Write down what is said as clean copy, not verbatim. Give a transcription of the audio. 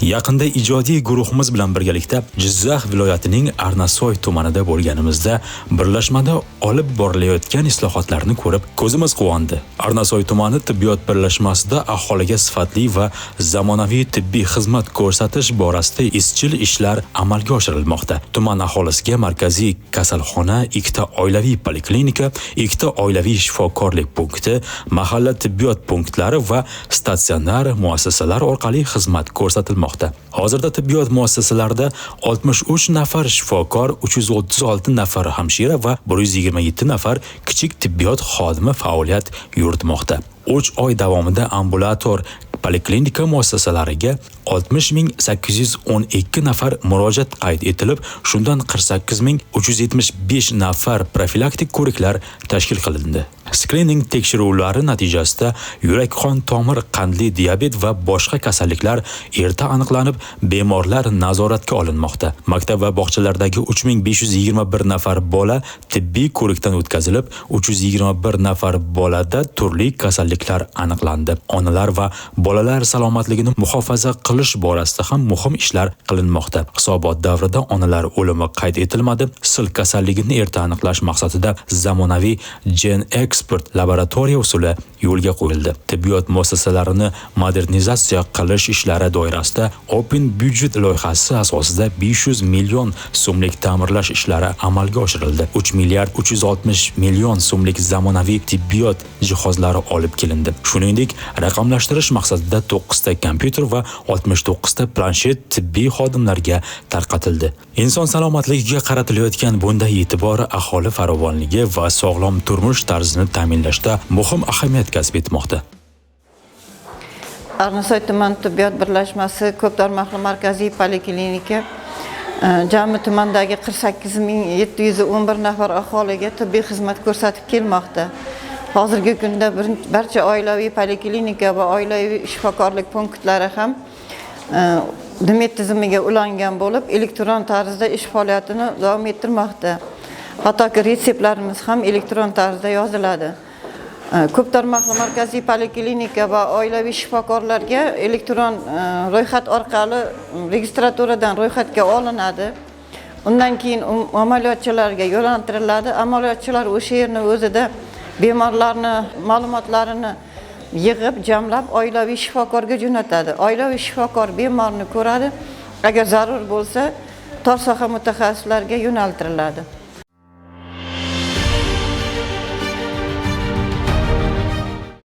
Yaqinda ijodiy guruhimiz bilan birgalikda Jizzax viloyatining Arnasoy tumanida bo'lganimizda birlashmada olib borilayotgan islohotlarni ko'rib ko'zimiz quvondi. Arnasoy tumani tibbiyot birlashmasida aholiga sifatli va zamonaviy tibbiy xizmat ko'rsatish borasida izchil ishlar amalga oshirilmoqda. Tuman aholisiga markaziy kasalxona, ikkita oilaviy poliklinika, ikkita oilaviy shifokorlik punkti, mahalla tibbiyot punktlari va statsionar muassasalar orqali xizmat ko'rsatilmoqda. Hozirda tibbiyot muassasalarida 63 nafar shifokor, 336 nafar hamshira va 127 nafar kichik tibbiyot xodimi faoliyat yuritmoqda. 3 oy davomida ambulator poliklinika muassasalariga 60.812 nafar murojaat qayd etilib, shundan 48.375 nafar profilaktik ko'riklar tashkil qilindi. Screening tekshiruvlari natijasida yurak-qon tomir, qandli diabet va boshqa kasalliklar erta aniqlanib, bemorlar nazoratga olinmoqda. Maktab va bog'chalardagi 3521 nafar bola tibbiy ko'rikdan o'tkazilib, 321 nafar bolada turli kasalliklar aniqlandi. Onalar va bolalar salomatligini muhofaza qilish borasida ham muhim ishlar qilinmoqda. Hisobot davrida onalar o'limi qayd etilmadi. Sil kasalligini erta aniqlash maqsadida zamonaviy Gen Expert laboratoriya usuli yo'lga qo'yildi. Tibbiyot muassasalarini modernizatsiya qilish ishlari doirasida Open Budget loyihasi asosida 500 million so'mlik ta'mirlash ishlari amalga oshirildi. 3 milliard 360 million so'mlik zamonaviy tibbiyot jihozlari olib kelindi. Shuningdek, raqamlashtirish maqsadida 9 ta kompyuter va 69 ta planshet tibbiy xodimlarga tarqatildi. Inson salomatligiga qaratilayotgan bunday e'tibor aholi farovonligi va sog'lom turmush tarzini ta'minlashda muhim ahamiyat kasb etmoqda. Arnasoy tuman tibbiyot birlashmasi ko'p tarmoqli markaziy poliklinika jami tumandagi 48.711 nafar aholiga tibbiy xizmat ko'rsatib kelmoqda. Hozirgi kunda barcha oilaviy poliklinika va oilaviy shifokorlik punktlari ham Demet tizimiga ulangan bo'lib, elektron tarzda ish faoliyatini davom ettirmoqda. Hattoki retseptlarimiz ham elektron tarzda yoziladi. Ko'p tarmoqli markaziy poliklinika va oilaviy shifokorlarga elektron ro'yxat orqali registraturadan ro'yxatga olinadi. Undan keyin amaliyotchilarga yo'naltiriladi. Amaliyotchilar o'sha yerning o'zida bemorlarni ma'lumotlarini yig'ib, jamlab oilaviy shifokorga jo'natadi. Oilaviy shifokor bemorni ko'radi. Agar zarur bo'lsa, tor soha mutaxassislariga yo'naltiriladi.